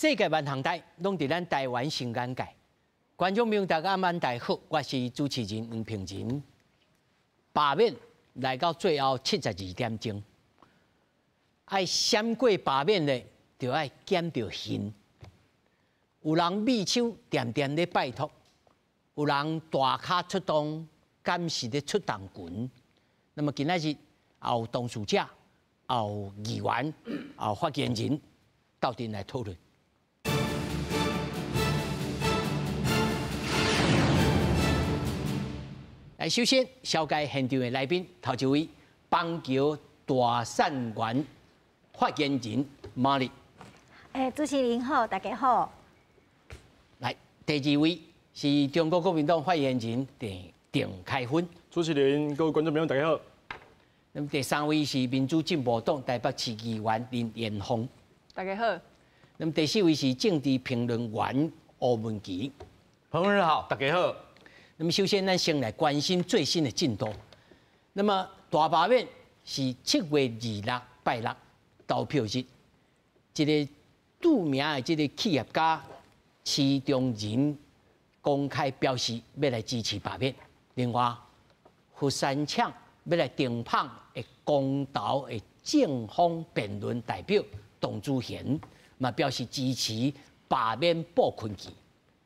世界万航台拢伫咱台湾新眼界。观众朋友，大家晚大好，我是主持人黄平仁。罢免来到最后72点钟，爱闪过罢免的，就爱减到刑。有人秘书点点咧拜托，有人大咖出动，敢是咧出动群。那么今仔日也有当事者，也有议员，也有发言人，到底来讨论。来，首先紹介現場的來賓，頭一位棒球大善員發言人馬麗。主持人好，大家好。來，第二位是中國國民黨發言人鄭開芬。主持人、各位觀眾朋友，大家好。那麼第三位是民主進步黨台北市議員林延鳳。大家好。那麼第四位是政治評論員吳文琪。朋友好，大家好。那麼首先，咱先來關心最新的進度。那麼大罷免是7月26拜六投票日，一個著名的這個企業家施中仁公開表示要來支持罷免。另外，胡三強要來頂捧的公投的正方辯論代表董子賢，嘛表示支持罷免布困期，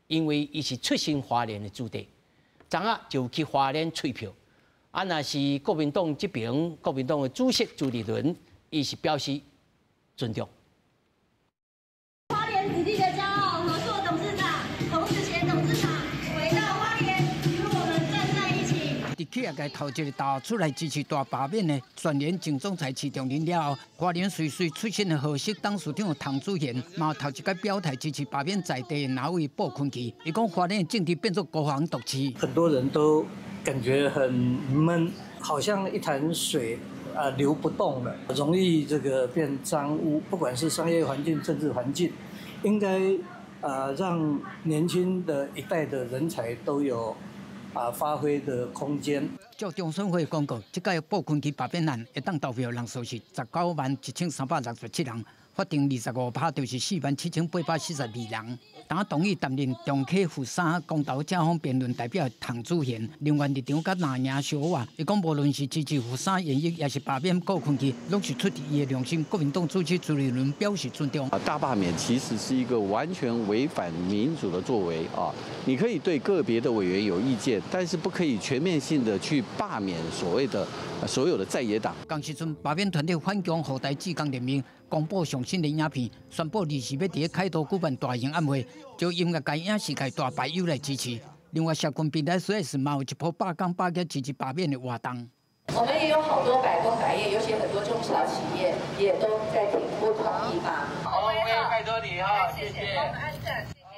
因為伊是出身花蓮的子弟。昨仔就去花蓮催票，若是國民黨這邊，國民黨的主席朱立倫，伊是表示尊重。花蓮子弟的驕傲，合作董事長董子賢董事長回到花蓮，與我們站在一起。伫企業界頭一個投出來支持大罷免的全聯前總裁施中仁了後，花蓮水水出身的河適董事長唐子賢，嘛頭一個表態支持罷免在地的哪位布困期。伊講花蓮政治變作孤芳獨起，很多人都感覺很悶，好像一潭水流不動了，容易這個變髒污。不管是商業環境、政治環境，應該讓年輕的一代的人才都有發揮的空間。照中選會公告，這屆布困期罷免案會當投票人數是191367人，法定25%就是47842人。當同意擔任中科附3公投正方辯論代表的唐子賢，另外立場甲藍營相話，伊講無論是支持附3演繹，也是罷免布困期，攏是出自伊的良心。國民黨主席朱立倫表示尊重。大罷免其實是一個完全違反民主的作為啊！你可以對個別的委員有意見，但是不可以全面性的去罷免所謂的所有的在野黨。當時陣罷免團隊反共後台志工聯名公布上新的影片，宣布20時要佇凱道舉辦大型晚會，就音樂界影視界大牌友來支持。另外，社群平台 SOS 嘛有一波罷工罷繳支持罷免的活動。我們也有好多百工百業，尤其很多中小企業也都在挺不同意吧。好，拜託你哈，謝謝。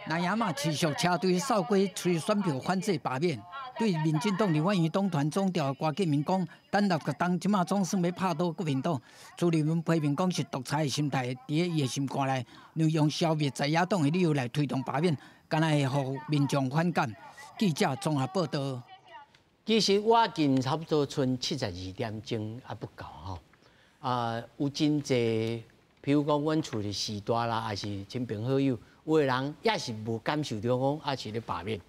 南亞嘛持續車隊掃過催選票反制罷免。對民進黨立法院黨團總召郭建民講，等6個黨即馬總算要拍倒國民黨。朱立倫批評講是獨裁的心態，佇伊的心肝內，又用消滅在野黨的理由來推動罷免，敢若會互民眾反感。記者綜合報道。其實我近差不多剩72點鐘還不夠吼，有真濟，譬如講阮厝的時代啦，還是親朋好友，有的人也是無感受到講，也是咧罷免，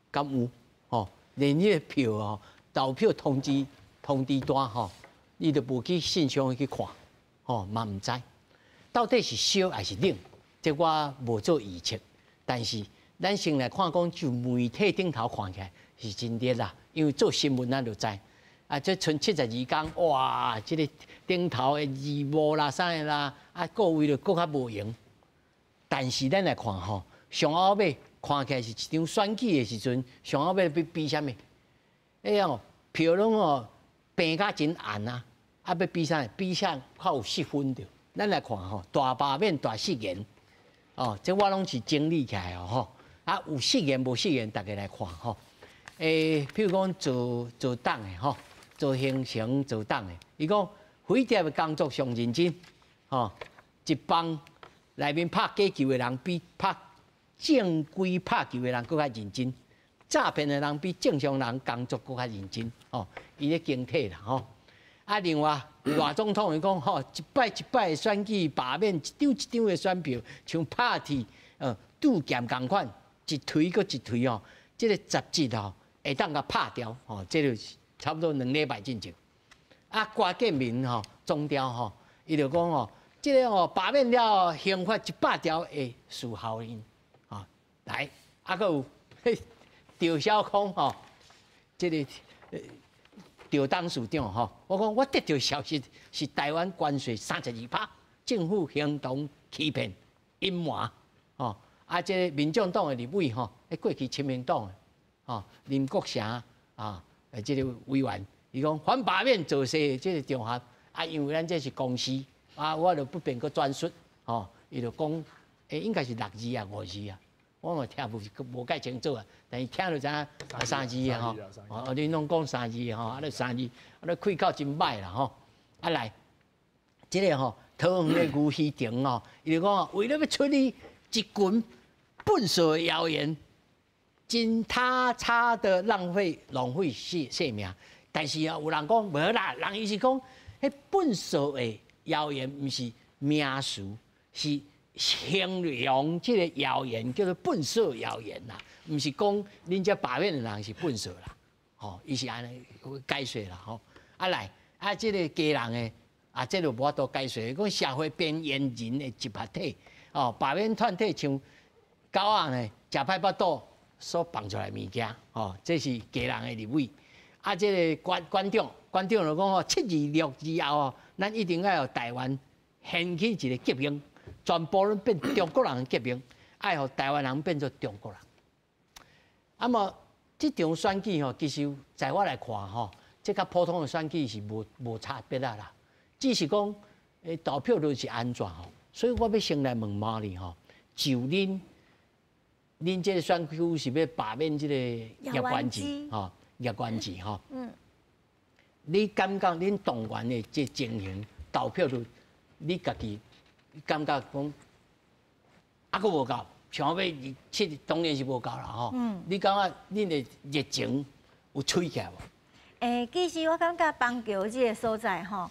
敢有吼？連迄個票哦，投票通知單吼，你都無去信箱去看，吼嘛唔知到底是燒還是冷，這我無做預測。但是咱先來看講，就媒體頂頭看起來是真熱啦，因為做新聞咱就知，這剩72天，哇，這個頂頭的義務啦、啥個啦，各位就更較無用。但是咱來看吼，上後尾。看起來是一場選舉的時陣，上後尾要比啥物？哦，票攏哦平甲真暗啊！要比啥？比啥較有失分着。咱來看吼，大罷免大失言，哦，這我攏是整理起來哦吼。有失言無失言，大家來看吼。譬如講做黨的吼，做行程做黨的，伊講非典的工作上認真，吼，一幫內面拍假球的人比拍正規拍球的人更較認真，詐騙的人比正常人工作更較認真，哦，伊咧警惕啦，吼。啊，另外大总统伊讲吼，一摆一摆的选举罢免，一张一张的选票，像 party 杜检共款，一推搁一推哦，这个杂志吼会当甲拍掉吼，这就差不多2礼拜进前。啊，郭建民吼中调吼，伊就讲吼，这个吼罢免了刑法100条的事效应，吼来，啊，搁有赵少康吼，这个赵董事长吼，我讲我得到消息是台湾关税32%，政府行动欺骗隐瞒，吼啊，这个民众党的立委吼，过去亲民党的吼林国祥啊，这个委员。伊讲反罢免做事即个场合，啊，因为咱这是公司，啊，我就不便搁转述，吼，伊就讲，应该是6字啊5字啊，我嘛听无介清楚啊，但是听就知影3字啊吼，哦，你拢讲3字吼，啊，你3字，啊，你开口真歹啦吼，啊来，即个吼桃园的牛墟亭吼，伊就讲为了要处理一群笨手的谣言，真他差的浪费性命。但是啊，有人讲无啦，人伊是讲，迄本数的谣言，毋是名词，是形容即个谣言叫做本数谣言啦，毋是讲恁遮罢免的人是本数啦，吼，伊是安尼解说啦，吼，啊来，啊即个家人的，啊这就无法度解说，讲社会边缘人的集合体，哦，罢免团体像狗仔呢，食歹巴肚所放出来物件，哦，这是家人的立委。啊，这个馆长就讲哦，726之后哦，咱一定要有台湾掀起一个革命，全部拢变中国人的革命，爱互台湾人变做中国人。那么这场选举吼，其实在我来看吼，这甲普通的选举是无差别啊啦，只是讲投票率是安怎吼，所以我要先来问马里吼，就恁这个选区是要罢免这个叶元之吼？叶元之吼，你感觉恁党员的这情形投票率，你家己感觉讲还佫无够，想要当然是无够啦吼。你感觉恁的热情有吹起来无？其实我感觉邦桥这个所在吼，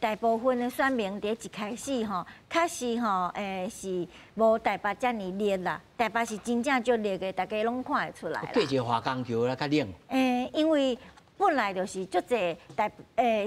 大部分的选民伫一开始吼，确实吼，是无台北遮尔热啦。台北是真正足热的，大家拢看会出来啦。对一个华冈桥啦，较冷。因为本来就是足侪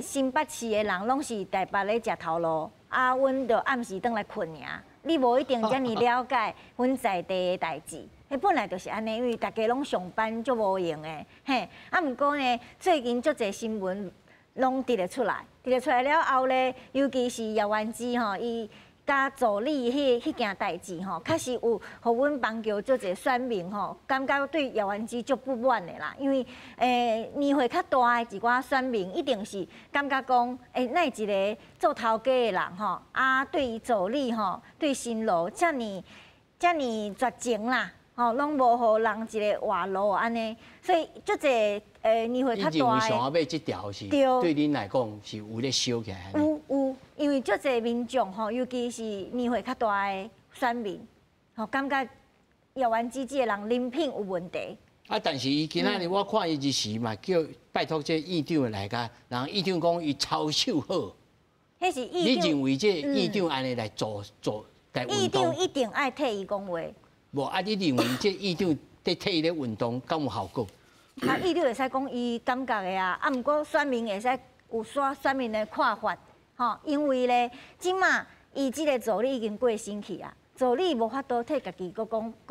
新北市的人拢是台北咧食头路，啊，阮就暗时转来困尔。你无一定遮尔了解阮在地的代志。本来就是安尼，因为大家拢上班足无用的，嘿。啊，毋过呢，最近足侪新闻拢直咧出来，了后咧，尤其是叶元之吼，伊甲助理迄件代志吼，确实有互阮邦桥足侪选民吼，感觉对叶元之足不满的啦。因为年岁较大的一寡选民，一定是感觉讲，那一个做头家的人吼，啊，对伊助理吼，对新路遮尔绝情啦。吼，拢无互人一个活路安尼，所以足侪年岁较大的。你认为上尾这条是对恁来讲是有咧烧起来？有，因为足侪民众吼，尤其是年岁较大的选民，吼感觉叶元之这个人人品有问题。啊，但是伊今仔日我看伊日时嘛，叫拜托这议长来甲，然后议长讲伊操守好。迄是议长。你认为这议长安尼来做来运动？议长一定爱替伊讲话。无啊！你认为这议长在替伊咧运动，敢有效果？啊，议长会使讲伊感觉的啊，毋过选民会使有选民的看法，吼，因为咧，即马伊即个助理已经过身去啊，助理无法度替家己佫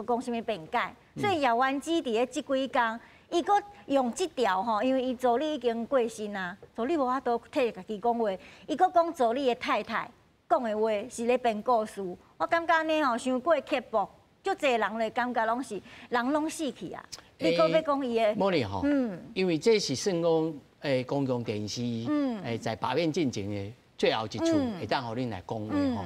讲啥物辩解，所以叶元之伫咧即几工，伊佫用即条吼，因为伊助理已经过身啊，助理无法度替家己讲话，伊佫讲助理的太太讲的话是咧编故事，我感觉安尼吼，伤过刻薄。足侪人咧，感觉拢是人拢死去啊！你讲要讲伊的，莫哩吼，因为这是算讲公共电视，在罢免进前的最后一处，会当互恁来讲话吼。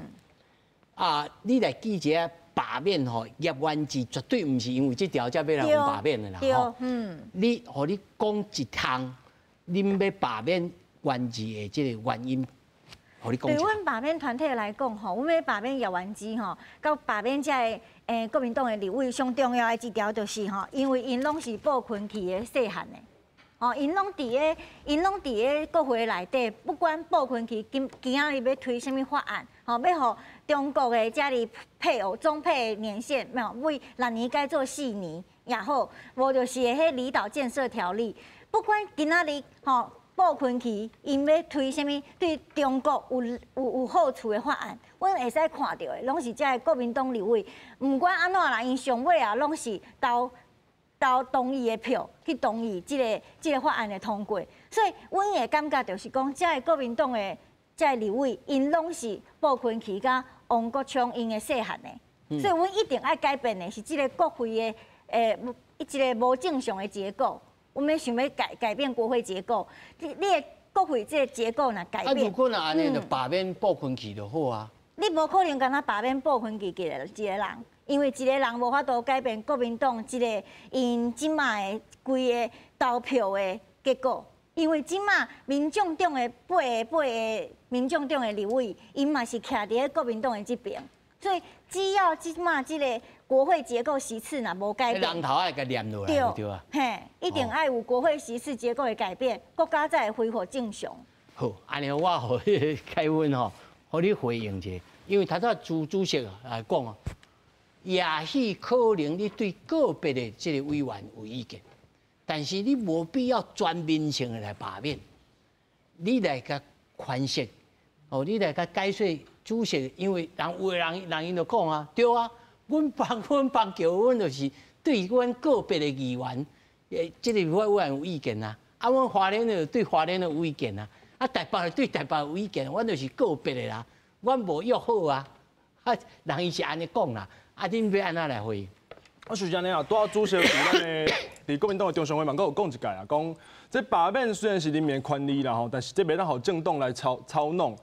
啊，你来记者罢免吼，叶元之绝对毋是因为这条才要来罢免的啦吼。你互你讲一项，恁要罢免元之的这个原因。对阮罢免团体来讲吼，阮要罢免叶元之吼，到罢免这个国民党的立委，上重要的一条就是吼，因为因拢是报困期的细汉的，哦，因拢伫个国会内底，不管部分期今仔日要推什么法案，吼，要互中国的遮里配偶中配年限，没有为6年改做4年也好，无就是迄离岛建设条例，不管今仔日吼。部分期因要推什么对中国有好处的法案，阮会使看到的，拢是遮国民党立委，毋管安怎啦，因上尾啊，拢是投同意的票去同意这个法案的通过。所以，阮的感觉就是讲，遮国民党的遮立委，因拢是部分期甲王国昌因的细汉的，所以阮一定爱改变的是这个国会的一个无正常的结构。我们想要改变国会结构，你的国会这个结构若改变，如果若安尼，就罢免部分期就好啊。你无可能干那罢免部分期一个人，因为一个人无法度改变国民党这个因即卖的规个投票的结果。因为即卖民众党的八个民众党的立委，因嘛是徛伫国民党的这边，所以只要即卖这个。国会结构席次若无改变，人头爱甲念落来，对啊。嘿，一定爱有国会席次结构的改变，国家才会恢复正常。好，安尼我互凯文吼，互你回应者，因为头早主席来讲哦，也许可能你对个别的这个委员有意见，但是你无必要全面性的来罢免，你来甲宽赦，哦，你来甲解释主席，因为有的人因就讲啊，对啊。阮邦桥，阮就是对阮个别的议员，即个委员有意见啊。啊，阮花莲的对花莲的有意见啊。啊，台北对台北有意见，阮就是个别的啦。阮无约好啊。啊，人伊是安尼讲啦。啊，恁要安怎来回应？我是安尼啊，拄好主席伫咱的伫国民党的中常会嘛，有讲一届啊，讲这罢免虽然是人民的权利啦吼，但是这袂当互政党来操弄。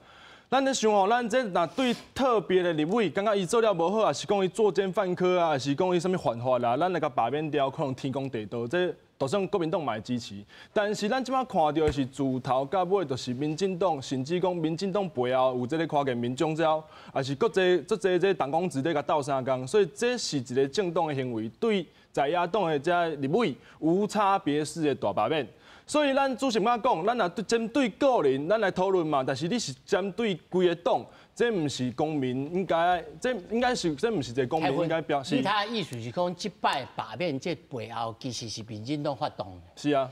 咱咧想吼，咱这若对特别的立委，感觉伊做了无好，也是讲伊作奸犯科啊，也是讲伊什物犯法啦，咱来甲罢免掉，可能天公地道，这就算国民党嘛会支持。但是咱即摆看到的是自头到尾，就是民进党，甚至讲民进党背后有这个看见民众招，也是各这党公子咧甲斗相共，所以这是一个政党的行为，对在野党的这立委无差别式的大罢免。所以咱主席嘛讲，咱若针对个人，咱来讨论嘛。但是你是针对规个党，这唔是公民应该，这唔是一个公民应该表示。其他意思是讲，即摆罢免这背后其实是民进党发动的。是啊，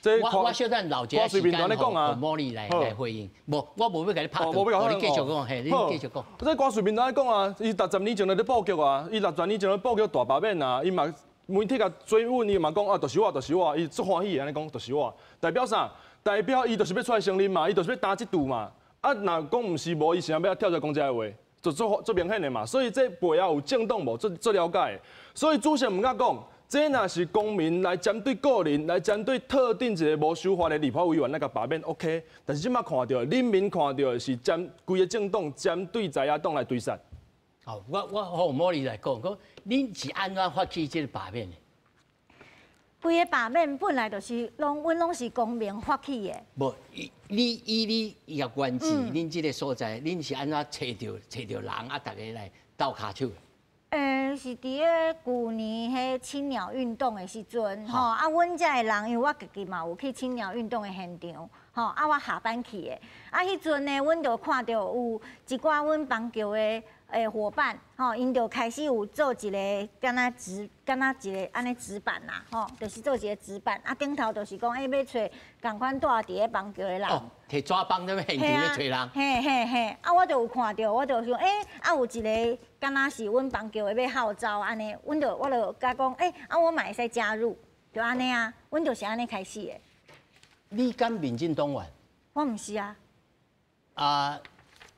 我小等留一下时间，让茉莉来回应。无，我无要甲你拍断，你继续讲，嘿，你继续讲。这瓜水平来讲啊，伊60年前就咧报告啊，伊60年前咧报告大罢免啊，伊嘛。媒体甲追问伊嘛讲啊，就是我，伊足欢喜安尼讲，就是我。代表啥？代表伊就是要出来承认嘛，伊就是要打这赌嘛。啊，若讲唔是无，伊是要跳出来讲这个话，就做明显的嘛。所以这背后有政党无做了解。所以主席唔敢讲，这若是公民来针对个人，来针对特定一个无守法的立法委员那个罢免 OK。但是即摆看到人民看到的是规个政党针对在野党来对杀。好，我互茉莉来讲，恁是安怎发起这个罢免的？规个罢免本来就是阮拢是公民发起的。无，你业原治，恁这个所在，恁是安怎找着人啊？大家来斗骹手。是伫个旧年迄青鸟运动的时阵，吼啊，阮遮的人，因为我家己嘛有去青鸟运动的现场，吼啊，我下班去的，啊，迄阵呢，阮就看到有一寡阮邦桥的伙伴，吼，因就开始有做一个敢若一个安尼纸板啦，吼，就是做一个纸板，啊，顶头就是讲，要找共款住伫个邦桥的人。摕纸棒在现场咧找人。嘿，啊，我就有看到，我就想，啊，有一个敢若是阮邦桥的要号召安尼，我就甲讲，啊，我嘛会使加入，就安尼啊，阮就是安尼开始的。你敢民进党员？我毋是啊。啊，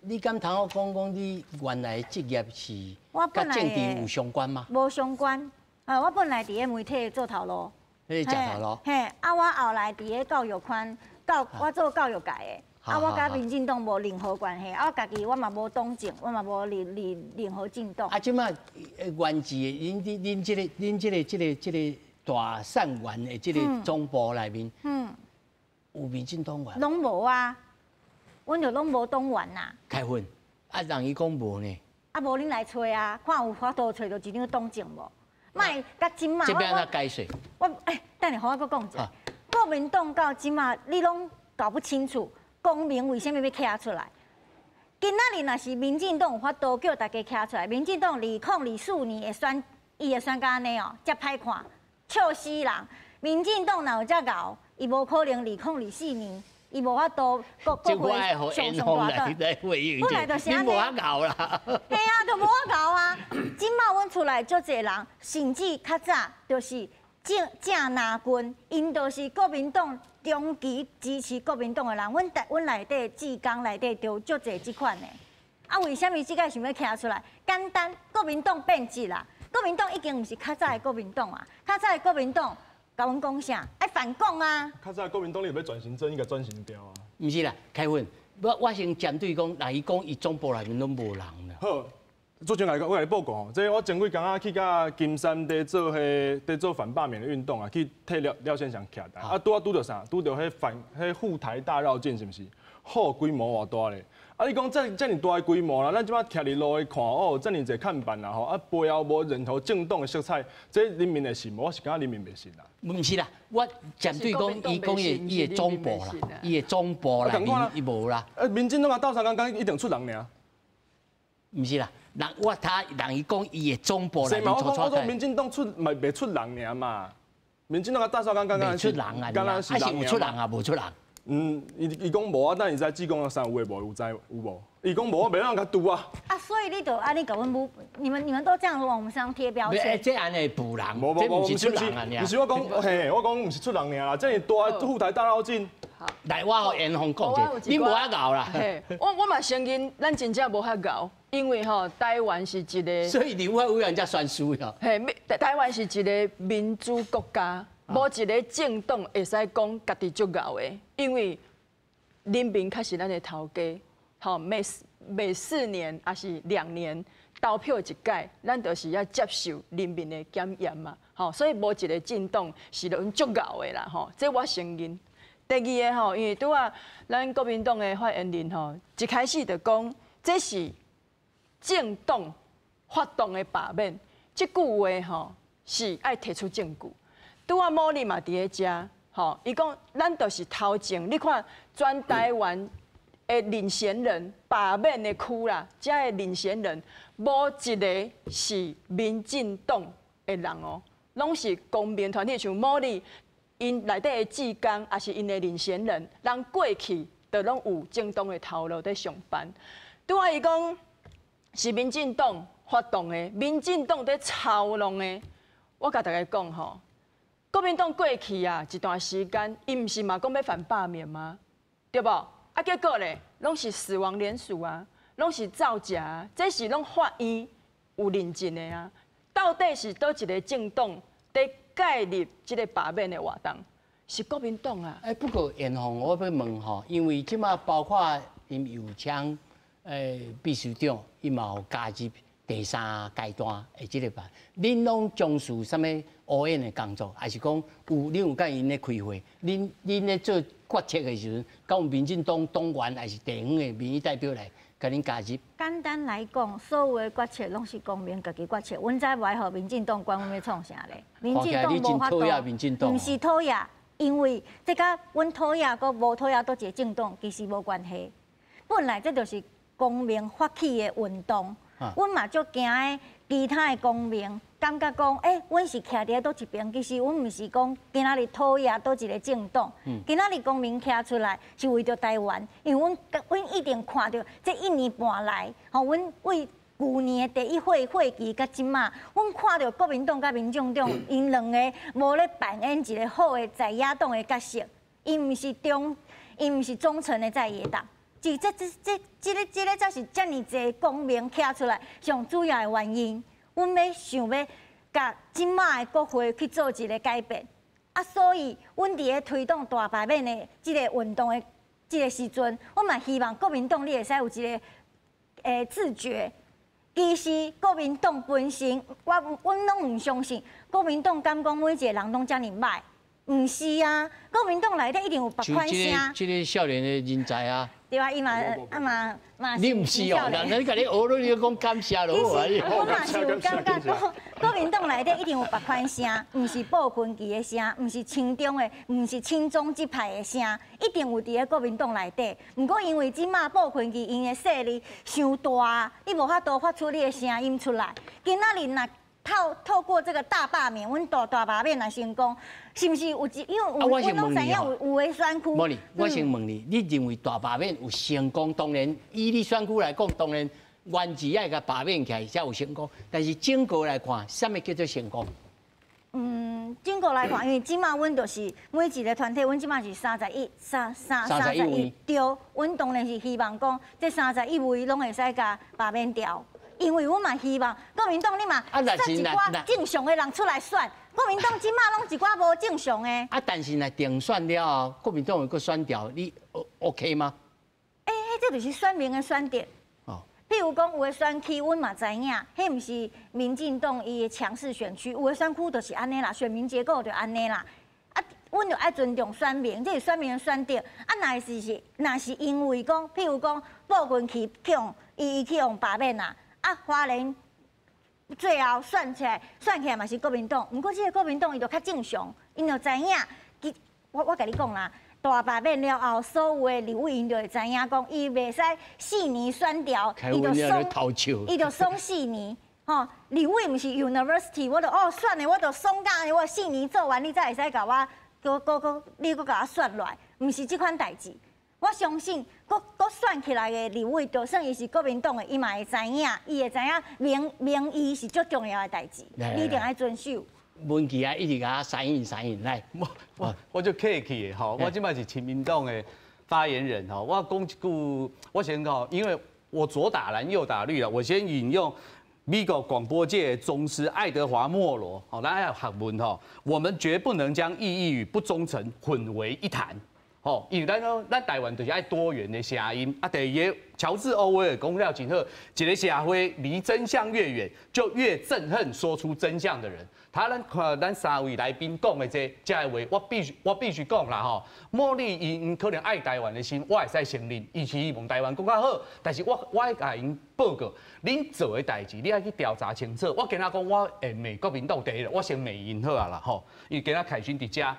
你敢通我讲你原来职业是甲政治有相关吗？无相关，我本来伫个媒体做头路。你食头路？嘿，啊，我后来伫个教育圈，我做教育界的。啊，我甲民进党无任何关系，啊，我家己我嘛无党政，我嘛无任何进党。啊，即摆原治的，恁这个大善员的这个总部内面，有民进党员？拢无啊，阮就拢无党员呐。开分，啊，人伊讲无呢。啊，无恁来找啊，看有法度找到一张党证无？莫甲真嘛。这边安怎解释？我等下，互我阁讲者。国民党到即马你拢搞不清楚，公民为什么要徛出来？今仔日若是民进党有法度叫大家徛出来，民进党2004年会选，伊会选到安尼哦，遮歹看，笑死人。民进党若有遮敖，伊无可能2004年。 伊无法度，国会上大党，本来就是安尼。你无法搞啦。嘿啊，就无法搞啊！今麦阮出来足侪人，甚至较早就是正拿军，因就是国民党长期支持国民党的人。阮内底志刚内底就足侪即款的。啊，为什么即个想要徛出来？简单，国民党变质啦。国民党已经毋是较早的国民党啊，较早的国民党。 甲阮讲啥？爱反共啊！较早国民党你要转型正，应该转型掉啊。毋是啦，凯文，我先针对讲，那伊讲伊总部内面拢无人啦。好，主持人我来报告吼，这我前几工去甲金山在做反罢免的运动啊，去替廖先生徛台，啊拄到啥？拄到迄护台大绕境是毋是？好规模偌大咧？啊，你讲这尔大的规模啦，咱即摆徛伫路的看哦，这尔侪看板啦吼，啊背后无任何政党的色彩，这人民会信无？我是感觉人民袂信啦。毋是啦，我针对讲伊讲伊的总部啦，伊的总部内面伊无啦。民进党啊，斗相共一定出人尔。毋是啦，人伊讲伊的总部内面我讲民进党袂出人尔嘛。民进党啊，斗相共袂出人啊，还是有出人啊，无出人。伊讲无啊，但是在志工上有诶无有知有无？伊讲无，袂让人甲拄啊。啊，所以你就安尼甲阮母，你们都这样往我们身上贴标签。这安尼补人，这不是出人啊！不是我讲，嘿，我讲毋是出人尔啦，这是大护台大绕境。来，我互严宏讲者，你无法搞啦。我嘛承认，咱真正无法搞，因为吼台湾是一个，所以立法委员才选输哟。嘿，台湾是一个民主国家。 无一个政党会使讲家己足够的，因为人民确实咱的头家，吼每4年还是2年投票一届，咱就是要接受人民的检验嘛，吼，所以无一个政党是拢足够的啦，吼，这我承认。第二个吼，因为拄啊，咱国民党的发言人吼，一开始就讲这是政党发动的罢免，这句话吼是爱提出证据。 拄啊，茉莉嘛伫咧遮，吼，伊讲咱就是头前，你看全台湾的领衔人罢免的区啦，遮的领衔人无一个是民进党的人哦，拢是公民团体，像茉莉因内底的志工，也是因的领衔人，人过去就拢有政党的头路在上班。拄啊，伊讲是民进党发动的，民进党在操弄的，我甲大家讲吼。 国民党过去啊一段时间，伊毋是嘛讲要反罢免吗？对无？啊，结果咧，拢是死亡联署啊，拢是造假啊，这是拢法院有认证的啊。到底是倒一个政党在介入这个罢免的活动？是国民党啊。不过严宏，我要问吼，因为即马包括因有请秘书长，伊嘛有加入第3阶段的即个办，恁拢从事啥物？ 乌烟的工作，还是讲恁有甲因咧开会？恁咧做决策的时阵，敢有民进党党员还是地方的民意代表来甲恁加入？简单来讲，所有的决策拢是公民家己决策。阮才袂互民进党管阮要创啥咧？民进党无法度，毋是讨厌，因为这甲阮讨厌佮无讨厌倒一个政党其实无关系。本来这就是公民发起的运动，阮嘛足惊的，其他的公民。 感觉讲，阮是徛伫倒一边，其实阮毋是讲今仔日讨厌倒一个政党，今仔日公民徛出来是为着台湾，因为阮一定看到这1年半来，吼，阮为去年的第一会期甲即马，阮看到国民党甲民进党因两个无咧扮演一个好的在野党的角色，因毋是忠诚的在野党。 这个才是遮尔济公民徛出来上主要的原因。阮要想要甲即马的国会去做一个改变，啊，所以阮伫咧推动大罢免的即个运动的即个时阵，我嘛希望国民党你会使有一个自觉。其实国民党本身，阮拢唔相信国民党敢讲每一个人拢遮尔歹。 唔是啊，国民党内底一定有别款声。这个少年的人才啊，对啊，伊嘛你唔是哦，人甲你学了，你讲感谢就好啊。我嘛是有感觉讲，国民党内底一定有别款声，唔是暴群旗的声，唔是亲中的，唔是亲中这派的声，一定有伫咧国民党内底。不过因为即马暴群旗因的势力伤大，你无法度发出你的声音出来。今仔日若透过这个大罢免，阮大罢免来成功，是不是有因为我拢知影有的选区。无你，我先问你，你认为大罢免有成功？当然，以你选区来讲，当然原子爱甲罢免起来才有成功。但是整个来看，什么叫做成功？整个来看，因为即马阮就是每一个团体，阮即马是31位，对，阮当然是希望讲这31位拢会使甲罢免掉。因为我嘛希望国民党你嘛选一寡正常的人出来选，国民党即马拢一寡无正常的。但是若定选了后，国民党会搁选掉，你 OK 吗？这就是选民的选点。哦。譬如讲有的选区，阮嘛知影，迄毋是民进党伊的强势选区，有的选区就是安尼啦，选民结构就安尼啦。阮就爱尊重选民，这是选民的选择。若是因为讲，譬如讲暴群去用伊去用罢免啦。花莲最后选起来嘛是国民党，不过这个国民党伊就较正常，因就知影，我甲你讲啦，大罢免了后，所有的立委因就会知影讲，伊袂使4年选掉，伊就松4年。吼，立委毋是 university， 我就选的，我就松干，我4年做完，你才会使甲我，你搁甲我选落来，毋是这款代志。我相信，搁选起来的立委，就算伊是国民党的，伊嘛会知影，伊会知影民意是最重要的代志，你一定要遵守。文琪啊，一直甲我3印来，我就客气的吼，我即摆是亲民党的发言人吼，我讲一句，我先讲，因为我左打蓝右打绿了，我先引用美国广播界宗师爱德华莫罗，好，咱要学问吼，我们绝不能将意义与不忠诚混为一谈。哦，因为咱台湾就是爱多元的声音啊。第二个，乔治·欧威尔讲了真好，一个社会离真相越远，就越憎恨说出真相的人。咱看咱3位来宾讲的这话，我必须讲啦吼。茉莉因可能爱台湾的心，我会使承认，伊是希望台湾更较好。但是我会甲因报告，恁做的代志，你爱去调查清楚。我跟他讲，我会骂国民党第一，我先骂因好啊啦吼。因为今仔凯旋伫遮。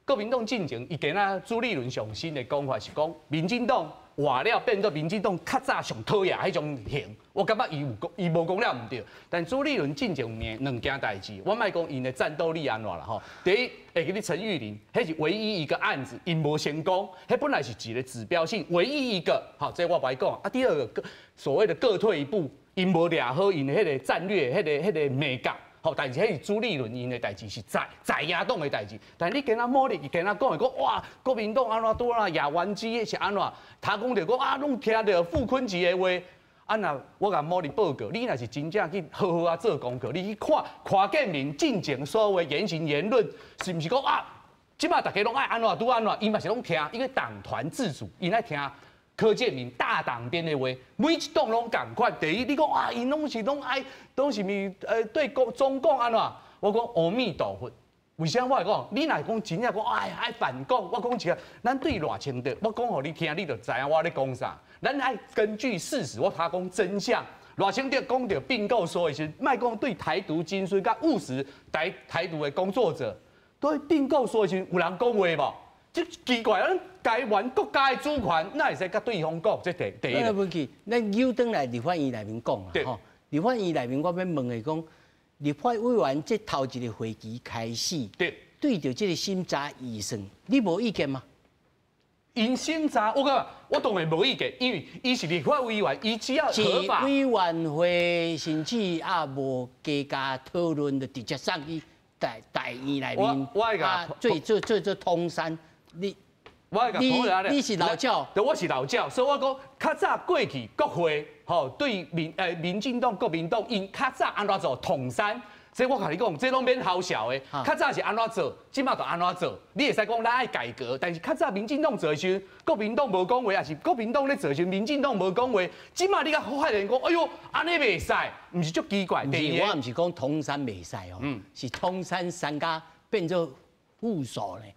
国民党进前，伊今仔朱立伦上新的讲法是讲，民进党换了变做民进党较早上讨厌迄种型，我感觉伊无讲了唔对。但朱立伦进前两件代志，我莫讲因的战斗力安怎啦吼。第一，会记你陈玉玲，迄是唯一一个案子因无成功，迄本来是一个指标性，唯一一个，好，这我不爱讲。啊，第二个所谓的各退一步，因无抓好因的迄个战略，迄个美感。好，但是迄是朱立伦因的代志是在野党的代志，但你跟他茉莉，跟他讲的讲哇，国民党安怎多啦，亚湾基是安怎？他讲着讲啊，拢听着傅昆萁的话，啊那我甲茉莉报告，你若是真正去好好啊做功课，你去看跨建民进前所有的言行言论，是毋是讲啊？即马大家拢爱安怎拄安怎，伊嘛是拢听，因为党团自主，因爱听。柯建铭大党边的话，每一党拢共款。第一，你讲啊，因拢是爱，都是对中共安怎？我讲阿弥陀佛。为啥我会讲？你若讲真正讲爱反共，我讲一个，咱对偌清的，我讲互你听，你就知影我咧讲啥。咱爱根据事实，我怕讲真相。偌清的讲着并购说的是，卖讲对台独精髓甲务实台独的工作者，对并购说的是有人讲话无？即奇怪，咱台湾国家的主权，哪会使甲对方讲？这第一个。问题，咱又登来立法院内面讲啊，吼，立法院内面我要问的讲，立法委员这头一个会期开始，对着这个审查议程，你无意见吗？因审查，我当然无意见，因为伊是立法委员，伊只要合法。委员会甚至也无加讨论，就直接送去大院内面，做通山。你是老教，对，我是老教，所以我讲较早过去国会吼对民进党、国民党因较早安怎做统山，所以我甲你讲，这拢免好笑的。较早是安怎做，即马就安怎做。你会使讲咱爱改革，但是较早民进党做时，国民党无讲话，也是国民党咧做时，民进党无讲话。即马你甲发言人讲，哎呦，安尼袂使，毋是足奇怪。我毋是讲通山袂使哦，是通山三家变做附属咧。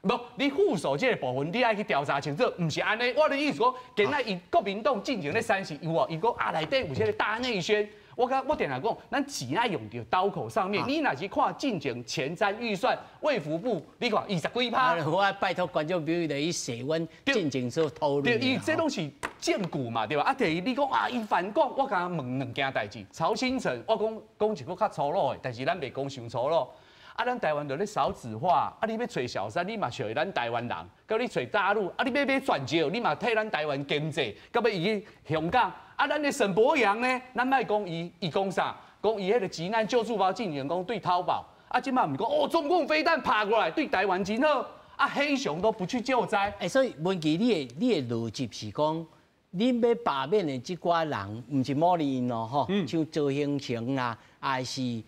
无，你副手这个部分，你爱去调查清楚，唔是安尼。我的意思讲，今仔伊国民党进行咧30有无？伊讲啊内底有些个大内宣。我点来讲，咱钱爱用到刀口上面。你若是看进前前瞻预算，卫福部你看20几趴。我拜托观众朋友来写阮进前所讨论。对，伊这拢是证据嘛，对吧？啊，第二你讲啊，伊反讲，我甲问两件代志。曹新成，我讲一个较粗鲁的，但是咱袂讲伤粗鲁。啊，咱台湾就咧少子化，啊，你要找小三，你嘛找咱台湾人；，到你找大陆，啊，你要转招，你嘛替咱台湾经济，到要伊去香港。啊，咱的沈伯洋呢，咱莫讲伊讲啥，讲伊迄个急难救助包进行讲对淘宝，啊，今嘛唔讲哦，中共飞弹爬过来对台湾真好，啊，黑熊都不去救灾。所以文琪，你的逻辑是讲，恁要罢免的这寡人，唔是某人咯吼，像周兴成啦，还是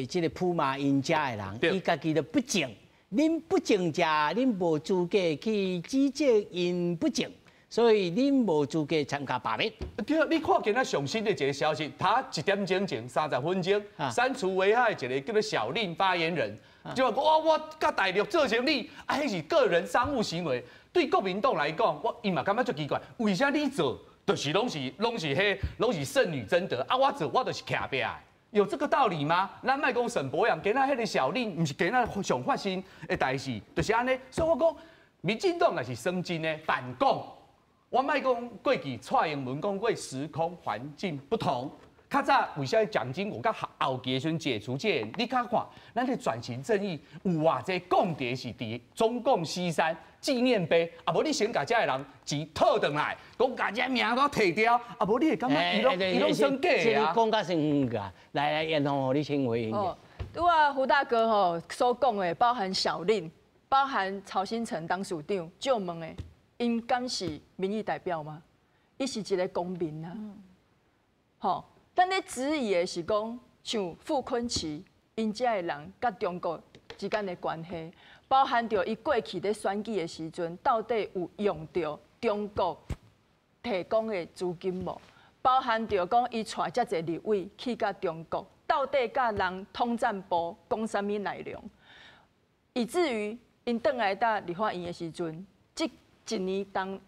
这个普马因家的人，伊家己就不正，恁不正者，恁无资格去指责因不正。所以恁无资格参加罢免。对，你看今仔上新的一个消息，他1点钟前30分钟删除危害一个叫做小令发言人，就话我甲大陆做生意，啊，迄是个人商务行为。对国民党来讲，伊嘛感觉足奇怪，为啥你做，就是拢是圣女贞德，啊，我做我就是徛壁的。有这个道理吗？咱莫讲沈伯洋，今仔迄个小令，毋是今仔上发生的代志，就是安尼。所以我讲，民进党若是生真的反共。我莫讲过去蔡英文讲过时空环境不同，较早为啥蒋经国甲后期时解除戒严？你看看，咱的转型正义有偌济共谍是伫中共西山纪念碑，啊无你先甲遮个人钱讨回来，讲甲遮名都摕掉，啊无你会感觉伊拢算假啊？讲甲先个，来然后你先回应。对啊，胡大哥吼所讲的，包含小令，包含曹新成当署长，就问的。因敢是民意代表吗？伊是一个公民啊。吼，咱咧质疑的是讲，像傅昆萁，因遮的人甲中国之间的关系，包含着伊过去咧选举的时阵，到底有用着中国提供的资金无？包含着讲伊带遮侪立委去甲中国，到底甲人统战部讲啥物内容？以至于因倒来到立法院的时阵，一年当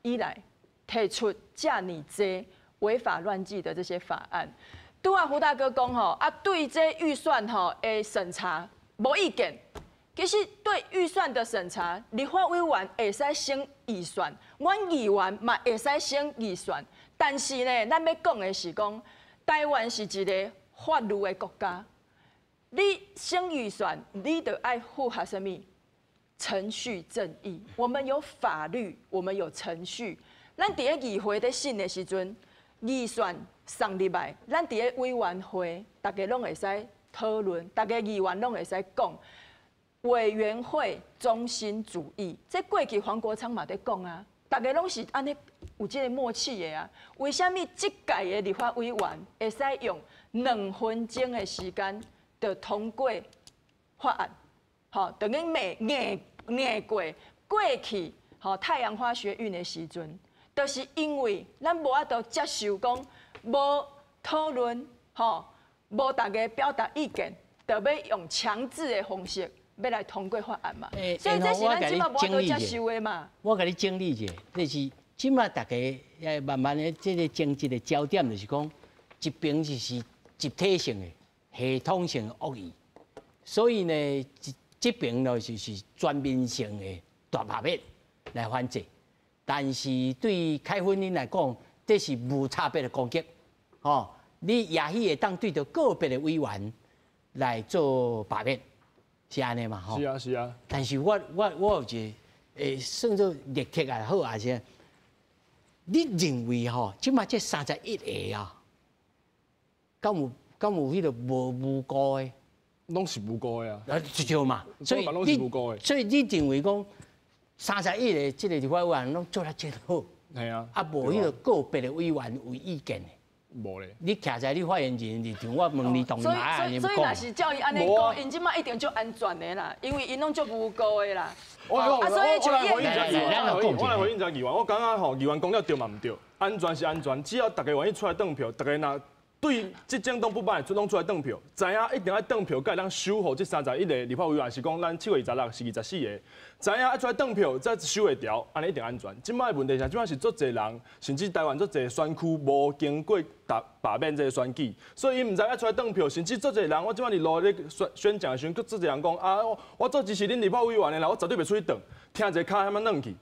以来提出这么多违法乱纪的这些法案，拄啊胡大哥讲吼啊，对这预算吼的审查无意见。其实对预算的审查，立法委员会使审预算，阮议员嘛会使审预算。但是呢，咱要讲的是讲，台湾是一个法律的国家，你审预算，你得爱符合什么？程序正义，我们有法律，我们有程序。咱伫咧议会咧审的时阵，预算送入来，咱伫咧委员会，大家拢会使讨论，大家议员拢会使讲。委员会中心主义，这过去黄国昌嘛在讲啊，大家拢是安尼有这个默契的啊。为什么这届的立法委员会使用2分钟的时间就通过法案？好，等于硬过去，好太阳花学运的时阵，就是因为咱无法度接受讲无讨论，吼，无大家表达意见，就要用强制的方式要来通过法案嘛。所以这是咱即马无法度接受的嘛。我甲你整理一下，就是即马大家慢慢的这个政治的焦点就是讲，一边就是集体性的、系统性的恶意，所以呢。这边就是全面性的大罢免来反制，但是对开婚姻来讲，这是无差别的攻击。哦，你也许会当对着个别的委员来做罢免，是安尼嘛？吼。是啊，是啊。但是我有一个算做立刻也好啊，是，你认为吼，即马这31个啊，敢有迄个无辜的？拢是无辜的啊，就嘛，所以你认为讲31个这个立法委员拢做得真好，系啊，啊无迄个个别的委员有意见的，无咧。你徛在你发言人立场，我问你同意安尼所以若是照伊安尼讲，因即马一定就安全的啦，因为因拢足无辜的啦。所以就我来回应一下议员，我感觉吼，议员讲了对嘛唔对，安全是安全，只要大家愿意出来投票，大家若对这政党不办的拢出来登票，知影一定要登票，该咱守护这31个立法委员，是讲咱7月26是24个，知影要出来登票，再守会调，安尼一定安全。即摆的问题是，即摆是足侪人，甚至台湾足侪选区无经过罢免这个选举，所以伊唔知要出来登票，甚至足侪人，我即摆伫路咧宣讲的时阵，足侪人讲啊，我做支持恁立法委员的啦，我绝对袂出去登，听一个卡遐么软去。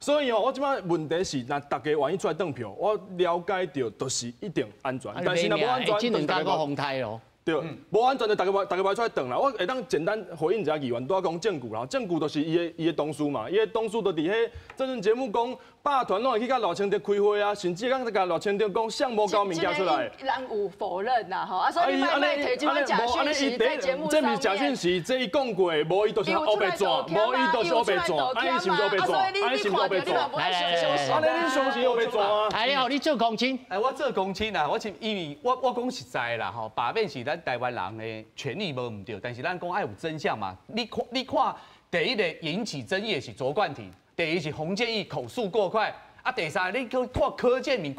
所以我即摆问题是，那大家愿意出来登票，我了解到就是一定安全，但是若无安全，这两家个风台咯。对，无安全就大家袂出来登啦。我会当简单回应一下议员，拄仔讲证据啦，证据就是伊的同事嘛，伊的同事就伫迄政论节目讲，霸团拢会去甲老清德开会啊，甚至讲甲老清德讲项目交物件出来。人有否认呐，吼，啊，所以你卖提这种假讯息在节目上面。这不是假讯息，这伊讲过，无伊就是黑白纸，无伊就是黑白纸，安尼是毋是黑白纸？安尼是毋是黑白纸？安尼你相信黑白纸啊？哎，好，你做公亲。哎，我做公亲啊，因为我讲实在啦，吼，罢免是咱台湾人的权利无唔对，但是咱讲爱有真相嘛。你看，第一个引起争议的是卓冠廷，第二是洪建义口速过快，啊，第三你看柯建铭、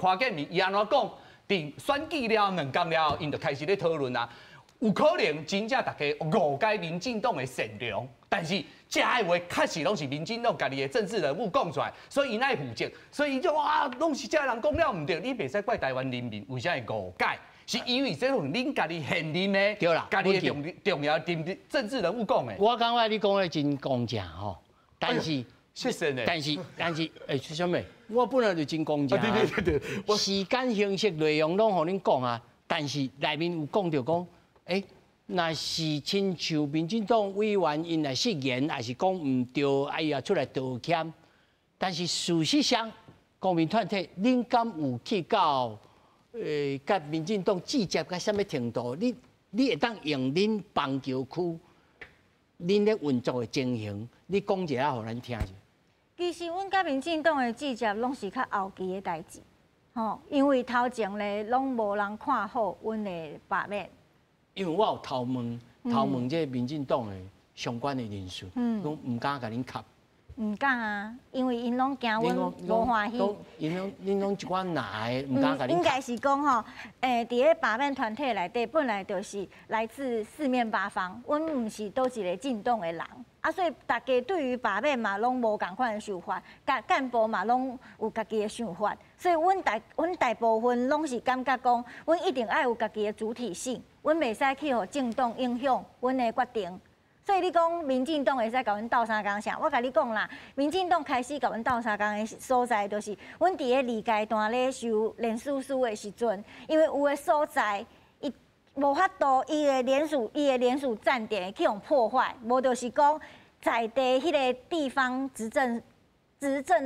伊安怎讲？伫选举了2天了，因就开始咧讨论啊。有可能真正大家误解民进党的善良，但是这个话确实拢是民进党家己的政治人物讲出来，所以因爱负责，所以就哇，拢是这人讲了唔对，你袂使怪台湾人民为啥会误解，是因为这种恁家己现任的，对啦，家己的重要政治人物讲的。我感觉你讲的真公正吼，但是。谢谢呢。但是，哎，是啥物？我本来就真公正。对，时间、形式、内容拢互恁讲啊。但是内面有讲到讲，哎，那是亲像民进党委员因来失言，还是讲唔对，哎呀出来道歉。但是事实上，公民团体恁敢有去到甲民进党直接到什么程度？你会当用恁棒球区恁咧运作的情形，你讲一下互咱听者。其实，阮甲民进党的记者拢是较后期的代志，吼，因为头前咧拢无人看好阮的罢免。因为我有头问这民进党的相关的人士，拢唔敢甲恁磕。唔敢啊，因为因拢惊阮无欢喜。恁拢一寡奶，唔敢甲恁。应该是讲吼，伫咧罢免团体内底本来就是来自四面八方，阮唔是倒一个进党的人。啊，所以大家对于罢免嘛，拢无共款的想法，干部嘛，拢有家己的想法，所以阮大部分拢是感觉讲，阮一定爱有家己的主体性，阮袂使去互政党影响阮的决定。所以你讲民进党会使甲阮斗相共啥？我甲你讲啦，民进党开始甲阮斗相共的所在，就是阮伫咧二阶段咧收连署书的时阵，因为有的所在伊无法度，伊的联署站点去用破坏，无就是讲在地迄个地方执政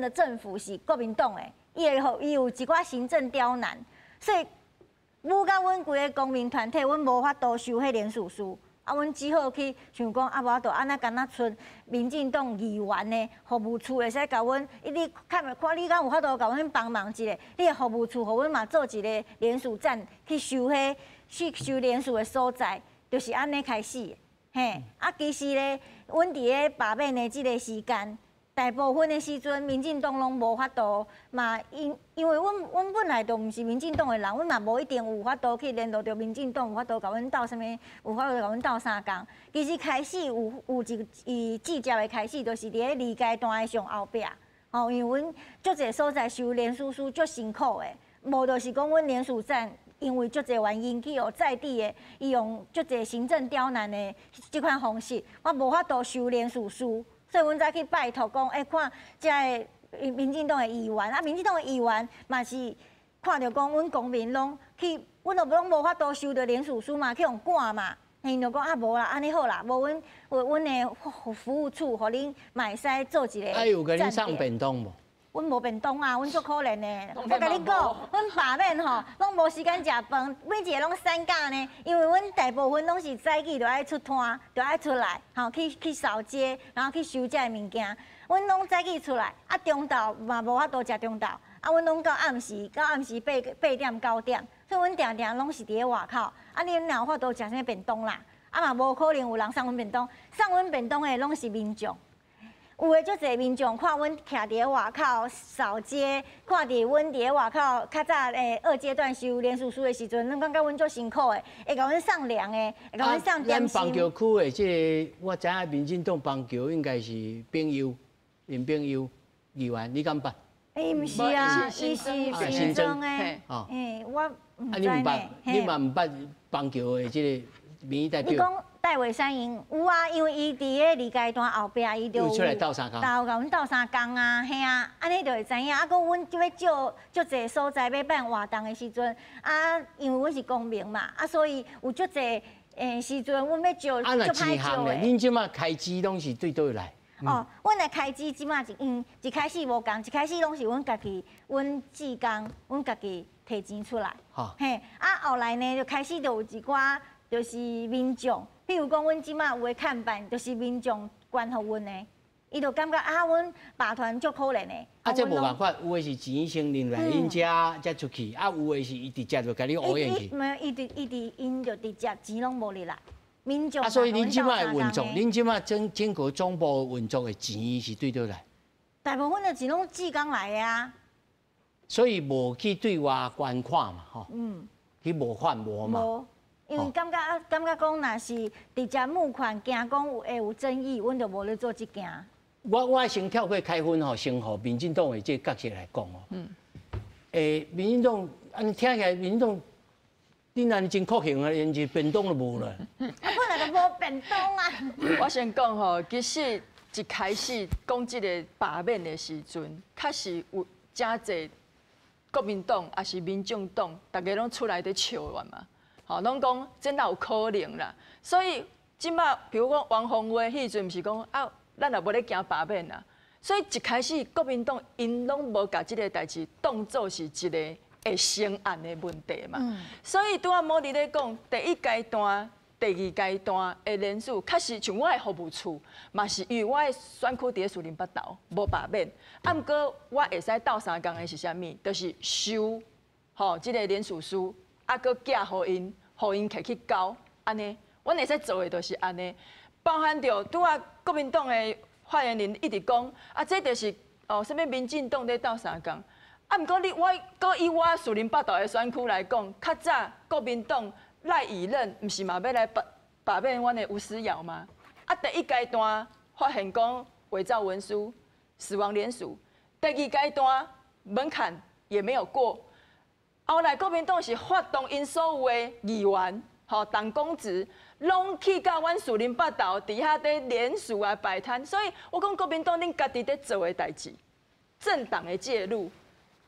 的政府是国民党的，伊有一寡行政刁难，所以我甲阮规个公民团体，阮无法度收迄连署书。啊，阮只好去想讲，啊，无就安那敢若剩民进党议员的服务处会使甲阮，你看你敢有法度甲阮帮忙一下？你的服务处，互阮嘛做一个联署站去收联署的所在，就是安尼开始的。嘿，啊，其实咧，阮伫咧罢免的即个时间，大部分的时阵，民进党拢无法度嘛，因为阮本来就毋是民进党的人，阮嘛无一定有法度去联络着民进党，有法度甲阮斗啥物，有法度甲阮斗相共。其实开始有一记者的开始，就是伫咧二阶段的上后壁，吼，因为阮足侪所在收联署书足辛苦的，无就是讲阮联署站。因为足侪原因去在地的，伊用足侪行政刁难的即款方式，我无法度收联署书，所以阮才去拜托讲，看遮个民进党的议员，啊，民进党的议员嘛是看到讲，阮公民拢去，阮拢无法度收到联署书嘛，去用赶嘛，因就讲啊无啦，安尼好啦，无阮的服务处，互恁嘛会使做一个。啊，有甲恁送便当无？阮无便当啊，阮足可怜的。我甲你讲，阮罢免吼，拢无时间食饭，每一个拢散假呢。因为阮大部分拢是早起就爱出摊，就爱出来，吼去扫街，然后去收这物件。阮拢早起出来，啊中昼嘛无法度食中昼，啊阮拢到暗时8点9点，所以阮定定拢是伫咧外口。啊，你若有法度食啥便当啦？啊嘛无可能有人送阮便当，送阮便当的拢是民众。有诶，足侪民众看阮徛伫外口扫街，看伫阮伫外口较早2阶段收联署书的时阵，咱感觉阮足辛苦诶，会甲阮送粮诶，会甲阮送点心。咱邦桥区的即个，我知影民进党邦桥应该是丙友林炳友议员，你敢捌？毋是啊，伊是新增诶。我毋知呢。你嘛毋捌邦桥的即个民意代表？你讲戴伟山营有啊，因为伊伫个二阶段后壁，伊就出来斗相共，甲阮斗相共啊，嘿啊，安尼就会知影。啊，搁阮要借足侪所在要办活动的时阵，啊，因为阮是公民嘛，啊，所以有足侪时阵，阮要借足歹借的。恁即马开支拢是对倒来？哦，阮的开支即马一开始无共，一开始拢是阮家己，阮志工，阮家己摕钱出来。嘿，啊，后来呢，就开始就有一寡就是民众。比如讲，阮即马有诶看板，就是民众捐互阮诶，伊就感觉啊，阮霸团足可怜诶。啊，这无办法，有诶是钱先领来因遮才出去，啊，有诶是伊直接就甲你讹下去。没有，因就直接钱拢无入来，民众。啊，所以恁即马诶运作，恁即马整个总部运作诶钱是对倒来。大部分的钱拢志工来诶啊。所以无去对外捐款嘛，吼。去募款无嘛。无。因为感觉讲，若是直接募款，惊讲有争议，阮就无咧做即件。我先跳过开分吼，先互民进党的这角色来讲哦。民进党安尼听起来，民进党恁安尼真酷刑啊，连一便当都无了。本来就无便当啊。我先讲吼，其实一开始讲即个罢免的时阵，确实有真侪国民党也是民众党，大家拢出来伫笑完嘛。吼，拢讲真哪有可能啦，所以即马，比如讲王宏威迄阵，毋是讲啊，咱也无咧行罢免啦。所以一开始国民党因拢无甲即个代志当作是一个会成案的问题嘛。所以拄仔莫莉咧讲，第一阶段、第二阶段的人数，确实像我的服务处，嘛是因为我的选区伫咧树林北投无罢免，啊，毋过我会使斗相共的是啥物？就是收吼即个联署书。啊，搁寄互因摕去交，安尼，阮会使做的就是安尼，包含着拄仔国民党的发言人一直讲，啊，这就是什么民进党咧斗相共，啊，毋过搁以我树林北投的选区来讲，较早国民党赖以任，毋是嘛要来罢免阮的吴思瑶吗？啊，第一阶段发现讲伪造文书、死亡联署，第二阶段门槛也没有过。后来国民党是发动因所有的议员、党公职，拢去到阮树林北投底下伫联署啊摆摊，所以我讲国民党恁家己伫做的代志，政党的介入，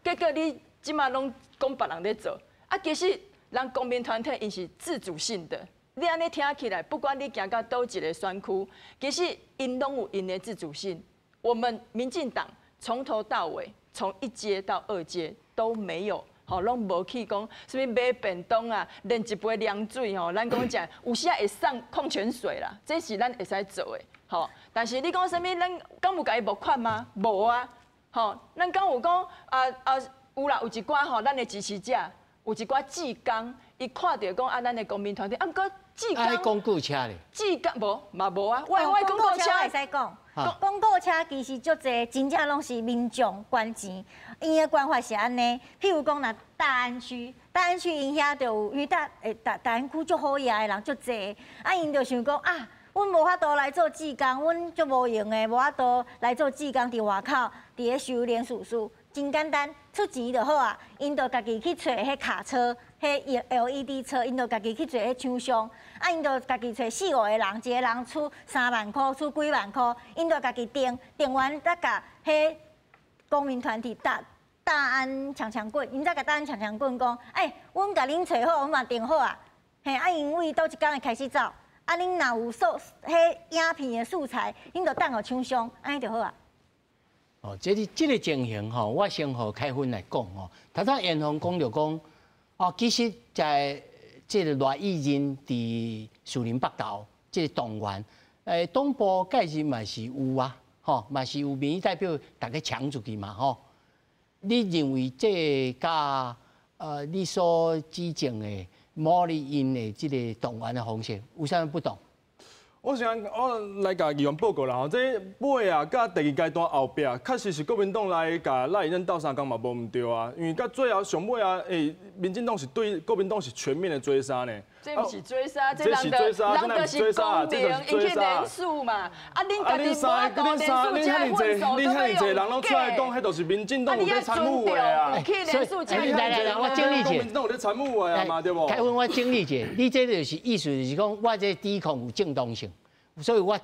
结果你即马拢讲别人咧做，啊，其实人公民团体因是自主性的，你安尼听起来，不管你行到倒一个选区，其实因拢有因的自主性。我们民进党从头到尾，从1阶到2阶都没有。拢无去讲什么买便当啊，连一杯凉水咱讲食有时会送矿泉水啦，这是咱会使做的。但是你讲什么，咱敢有甲伊募款吗？无啊。咱敢有讲有啦，有一寡咱的支持者，有一寡志工，伊看到讲咱的公民团体，毋过志工。公购车咧？志工无嘛无啊，我公购车会使讲。公购车其实足侪，真正拢是民众捐钱。因的捐法是安尼，譬如讲，大安区因遐就有，因为大安区足好野的人足侪，啊，因就想讲啊，阮无法度来做志工，阮足无用的，无法度来做志工伫外口，伫咧收联署书，真简单，出钱就好啊。因就家己去找迄卡车，迄 LED 车，因就家己去找迄厂商，啊，因就家己找4、5个人，一个人出3万块，出几万块，因就家己订完再甲迄。公民团体大安强棍，因再甲大安强棍讲，阮甲恁找好，阮嘛订好啊。嘿，啊，因为倒一天会开始走，啊，恁若有迄影片的素材，恁就等互厂商，安尼就好啊。这个情形吼，我先互开分来讲吼。头先严宏讲就讲，其实在这个赖以任伫树林北投这个党员，党部介入嘛是有啊。嘛是有民意代表大家抢出去嘛吼？你认为这甲你所指证的莫莉因的这个动员的方式有啥不同？我来甲议员报告啦吼，这尾啊，甲第二阶段后壁，确实是国民党来甲赖任斗相共嘛无唔对啊，因为到最后上尾啊，民进党是对国民党是全面的追杀呢。这不是追杀，这人就是公平，引起连署嘛。啊，恁家己无法度连署，这份数你遐济人拢出来讲，迄都是民进党有在参与的啊。来，我整理一下。民进党有在参与的啊嘛，对不？开分我整理一下，你这就是意思就是讲，我这指控有正当性。所以我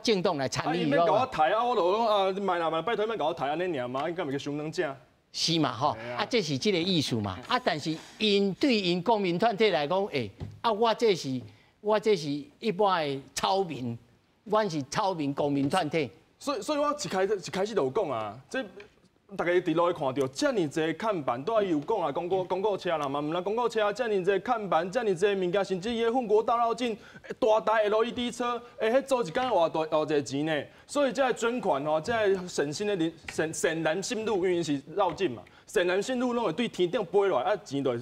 正当来参与。你免搞我抬啊！我就讲啊，卖啦卖，拜托免搞我抬安尼尔嘛，应该咪叫相当正。是嘛吼，这是这个意思嘛。但是对因公民团体来讲，我这是一般的草民，我是草民公民团体。所以我一开始就有讲啊，这。大家伫路会看到，遮尔济看板都要有讲啊，公告车啦嘛，唔啦公告车，遮尔济看板，遮尔济物件，甚至伊个混国大绕境，大台 LED 车，迄做一间偌济钱呢？所以这个捐款吼，这个省心的省南信路，因为是绕境嘛，省南信路拢会对天顶飞落来，钱就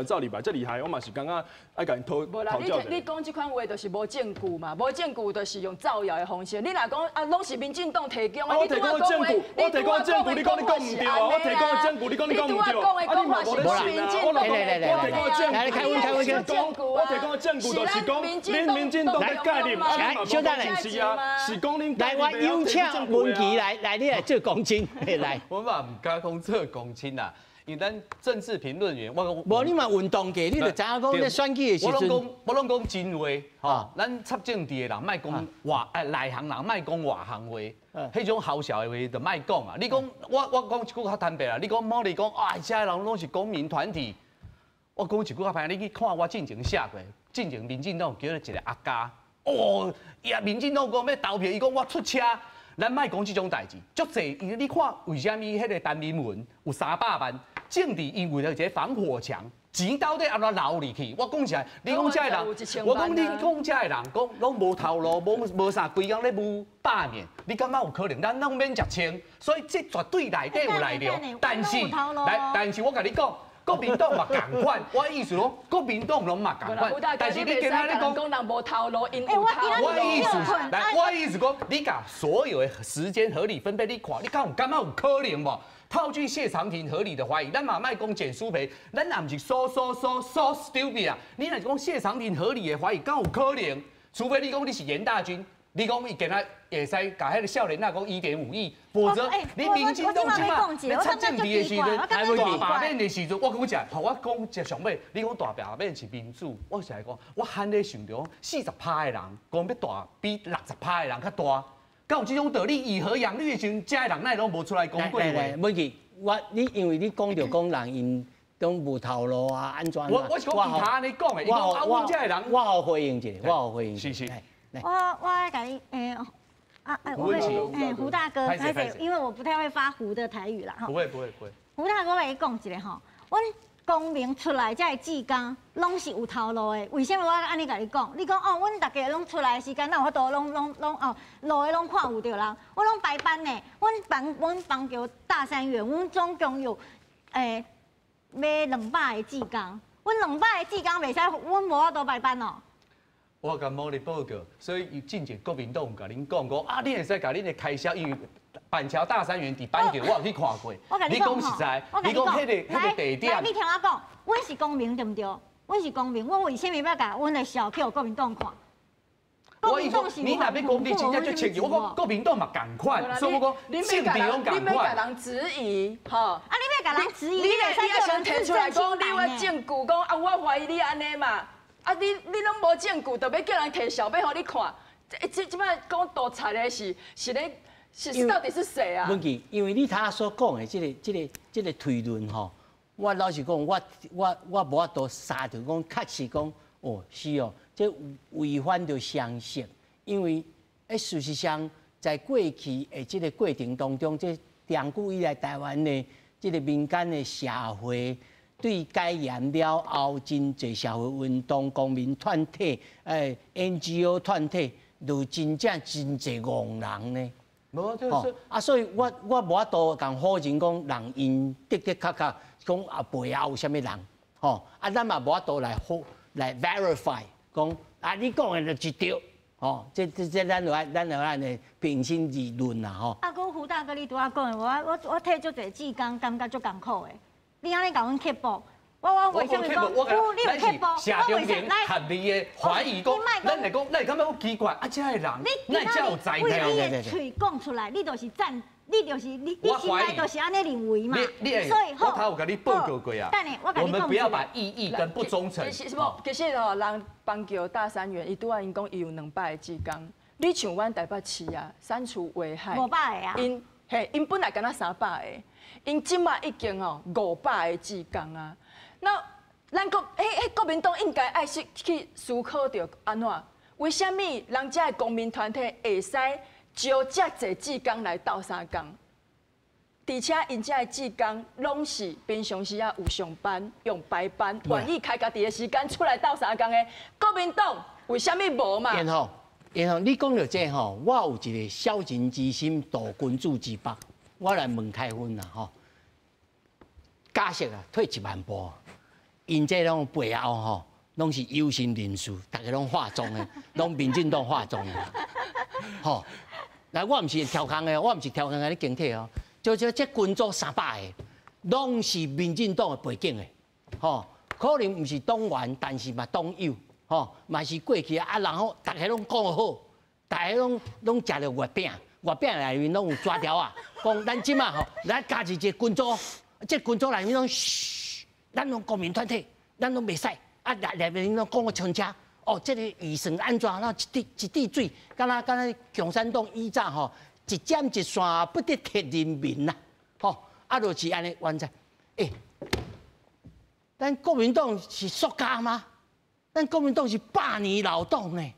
照礼拜，这厉害，我嘛是感觉爱甲因讨教的。你讲这款话就是无证据嘛，无证据就是用造谣的方式。你若讲啊，拢是民进党提供的，我提供证据，你讲你讲唔对啊，我提供的证据，你讲你讲唔对，啊你嘛无咧信啊，我提供的证据，我提供的证据就是讲，恁民进党的概念，来，小等来，是啊，是讲恁来，我有请文琪来，你来做公亲，来。我嘛唔敢讲做公亲啦。因为咱政治评论员，无你嘛运动界，你就知影讲咧选举的时阵，我拢讲真话，吼，咱插政治的人莫讲内行人莫讲外行话，迄种好笑的话就莫讲啊。你讲我讲一句较坦白啦，你讲某你讲这些人拢是公民团体，我讲一句较歹，你去看我进前写过，进前民进党叫了一个阿家，民进党讲要投票，伊讲我出车。咱莫讲这种代志，足济，你看为什么迄个陈明文有300万？政治因为了一个防火墙，钱到底安怎留入去？我讲起来，你讲这个人，我讲你讲这个人，讲拢无头路，无啥规工咧无罢免，你感觉有可能？咱拢免食清，所以这绝对内底有内容。但是我甲你讲。国民党嘛共款，我意思讲，国民党拢嘛共款，但是你今仔日讲人无头路，因有头路。我意思讲，你甲所有的时间合理分配，你看，你敢有感觉有可能无？套句谢长廷合理的怀疑，咱嘛莫讲简书培，咱也唔是 so stupid 啊！你若是讲谢长廷合理的怀疑，敢有可能？除非你讲你是严大军。你讲伊今仔会使甲迄个少年仔讲1.5亿，否则你民进党即马你插政治的时阵，大罢免的时阵，我讲一下，我讲一上尾，你讲大罢免是民主，我是来讲，我罕咧想着40%的人讲要大比60%的人较大，敢有这种道理？以和养绿的时阵，这人奈拢无出来讲过话。文琪，你因为你讲着讲人因都无头路啊，安怎啊？我是讲其他你讲的，伊讲啊，阮这人，我好回应一下，我好回应。是。我甲你胡大哥，因为我不太会发胡的台语啦，不会。胡大哥，我来讲一下吼，阮公民出来才会志工，拢是有头路的。为什么我安尼甲你讲？你讲阮大家拢出来的时间，哪有法度拢路的拢看有着人，我拢白班呢。阮邦桥大三元，阮总共有要200个志工，阮200个志工袂使，阮无法度白班哦。我甲某咧报告，所以进前国民党甲恁讲过啊，你会使甲恁的开销，因为板桥大三元伫板桥，我有去看过。你讲实在，你讲迄个地点。来，你听我讲，阮是公民对不对？阮是公民，我为什么要甲阮的小票国民党看？我意思，你若要讲你真正就清楚，我讲国民党嘛共款，所以我讲政治拢共款。你要甲人质疑，吼？啊，你要甲人质疑，你要先提出来讲，你有证据讲啊，我怀疑你安尼嘛。啊！你拢无证据，就要叫人摕小票互你看。这摆讲盗贼的是到底是谁啊？文琪，因为你他所讲的这个推论吼，我老实讲，我无法度杀着讲，确实讲是哦，这违反着常识，因为事实上在过去的这个过程当中，这长久以来台湾的这个民间的社会。对戒严了后，真侪社会运动、公民团体、NGO 团体，就真正真侪戆人呢。无就是所以我无法度共否认讲人因的确讲背后有啥物人，咱嘛无法度来 verify 讲你讲的就是对，哦，这咱就按的平心而论啦吼。啊，搁胡大哥，你拄仔讲的，我替足侪志工，感觉足艰苦的。你安尼甲阮刻薄，我为什么讲？你有刻薄，社中间合理的怀疑讲，咱来讲，咱感觉好奇怪，啊，这个人，咱才有才为调。你的嘴讲出来，你就是赞。你心内就是安尼认为嘛，所以我头有甲你报告过啊。等下，我甲你讲。我们不要把异议跟不忠诚。其实哦，人邦桥大三元，伊拄仔因讲伊有200个志工，你像阮台北市啊，删除危害500个啊。因本来敢若300个，因即马已经哦500个志工啊。那咱国民党应该爱去思考着安怎？为什么人家的公民团体会使？招遮侪志工来斗相共，而且因遮的志工拢是平常时啊有上班用白班，愿意开家己的时间出来斗相共的。国民党为什么无嘛？然后，你讲到这吼，我有一个小人之心，度君子之腹，我来问开分啦吼。假设啊，退1万步，因这拢背后吼，拢是有心人士，大家拢化妆的，拢民进党化妆的，吼。来，我唔是调侃的，我唔是调侃的，你警惕哦。就这群组300个，拢是民进党的背景的，吼，可能唔是党员，但是嘛党友，吼，嘛是过去啊，然后大家拢讲好，大家拢食着月饼，月饼内面拢有纸条啊，讲咱即马吼，咱加一个群组，这群组内面拢嘘，咱拢国民团体，咱拢袂使，啊内面拢讲个亲家。哦，这个预算安怎？那一滴水，敢若共产党以早吼，一针一线不得贴人民呐，吼，啊，就是安尼完全。咱国民党是塑胶吗？咱国民党是100年老党呢。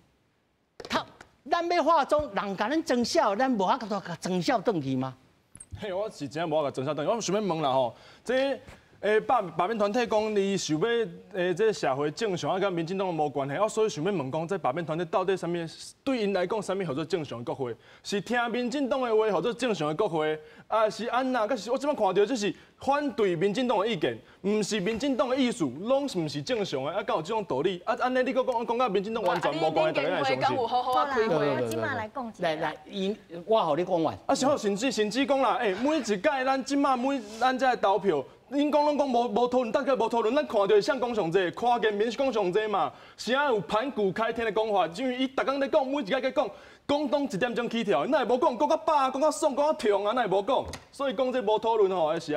咱要化妆，人甲咱装笑，咱无法度甲装笑转去吗？嘿，我是真无法甲装笑转去。我想要问啦吼，这。罢免团体讲，你想要这社会正常啊，跟民进党无关系。我所以想要问讲，这罢免团体到底什么？对因来讲，什么叫做正常的国会？是听民进党的话，或者正常的国会？啊，是安那？可是我即摆看到，这是反对民进党的意见，唔是民进党的意思，拢唔是正常的。啊，敢有这种道理？啊，安尼你讲到民进党完全无关系，大家来相信。我即马来讲一下。来，我互你讲完。啊，然后甚至讲啦，每一届咱即马咱这投票。恁讲拢讲无讨论，大概无讨论，咱看到像讲上济，看见面是讲上济嘛，是啊有盘古开天的讲法，因为伊逐工在讲，每一届在讲，讲1点钟起跳，那会无讲，讲到饱，讲到爽，讲到痛啊，那会无讲，所以讲这无讨论吼，还是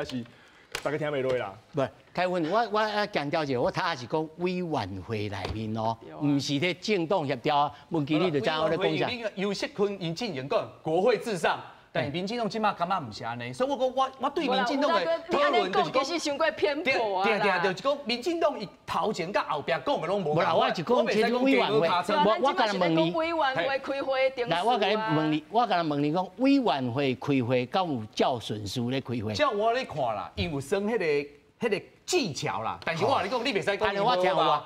大家听袂落啦。不，凯文，我强调一下，我他是讲委员会内面哦，唔是咧政党协调，问题你就知我咧讲啥。有些群因进言讲国会至上。但民进党即马感觉唔是安尼，所以我讲我对民进党的讨论就是讲，其实伤过偏颇啊啦。就是讲民进党伊头前甲后壁讲的拢无。无啦，我是讲其中委员会，我甲人问你，委员会开会定数啊。来，我甲你问你讲，委员会开会敢有照顺序咧开会？照我咧看啦，因有算迄个技巧啦，但是我跟你讲，你袂使讲。我听我，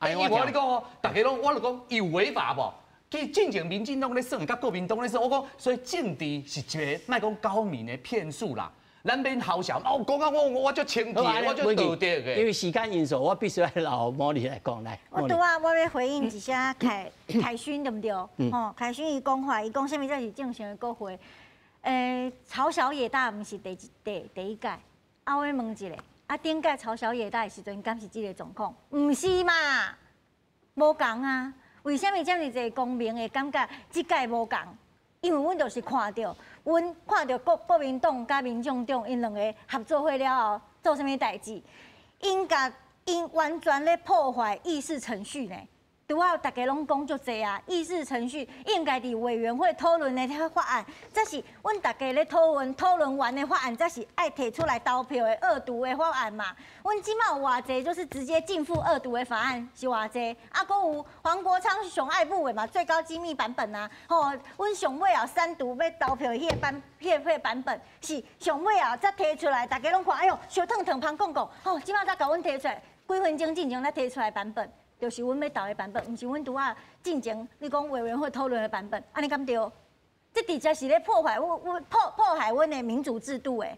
我你讲哦，大家拢我就讲有违法无？其实进前民进党咧算，甲国民党咧算，我讲，所以政治是一个卖讲高明的骗术啦。咱免好笑，讲啊我就清气，我就道德的。因为时间因素，我必须要老茉莉来讲来。我要回应一下凯勋对不对？哦，凯勋伊讲话，伊讲什么才是正常的国会？朝小野大不是第一届，啊我问一下，啊顶届朝小野大的时阵，敢是这个状况？唔是嘛？无共啊。为什么这么侪公民会感觉这届无共？因为阮就是看到国民党甲民众党因两个合作会了后做啥物代志？因完全咧破坏议事程序呢。拄仔大家拢讲足济啊，议事程序应该伫委员会讨论的法案，这是阮大家咧讨论完的法案，这是爱提出来投票的二读的法案嘛。阮即马有偌济就是直接进赴二读的法案是偌济，啊，搁有黄国昌上爱部的嘛，最高机密版本啊，吼，阮上尾后三读要投票迄个版本是上尾后才提出来，大家拢看，哎呦，小烫烫旁讲，吼，即马才甲阮提出来，几分钟进前才提出来版本。就是阮要投的版本，毋是阮拄仔进前你讲委员会讨论的版本，安尼敢对？这直接是咧破坏破坏阮的民主制度的。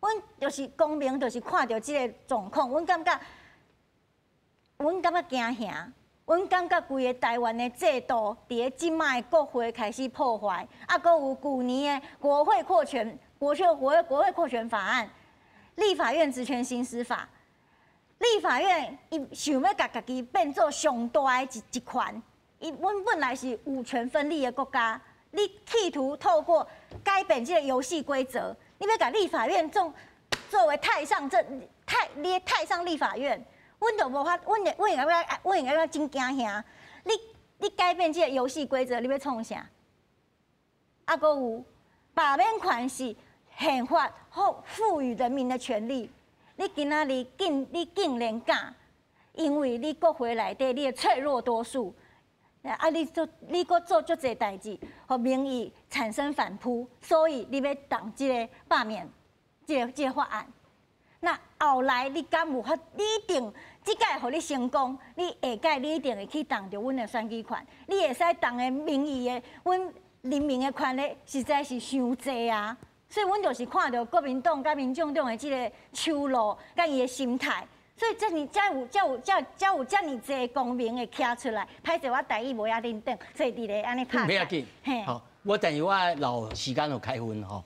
阮就是公民，就是看到这个状况，阮感觉惊吓，阮感觉规个台湾的制度，伫个即卖国会开始破坏，啊，搁有旧年的国会扩权法案、立法院职权行使法，立法院伊想要甲家己变做上大的一权，阮本来是五权分立的国家，你企图透过改变这个游戏规则，你要甲立法院作为太上立法院。阮就无法，阮应该真惊吓。你改变这个游戏规则，你要创啥？啊，搁有罢免权是宪法赋予人民的权利。你今仔日你竟然敢，因为你国会内底你的脆弱多数，啊，你搁做足侪代志，互民意产生反扑，所以你要挡这个罢免这个法案。那后来你敢有法？你一定即届互你成功，你下届你一定会去挡着阮的选举权，你会使挡的民意的，阮人民的权利实在是伤济啊！所以阮就是看到国民党甲民众党的即个手路，甲伊的心态，所以才有遮尔济公民会徛出来，歹势我台语无遐认真，所以伫咧安尼拍。不要紧，好，但是我留时间就开分吼。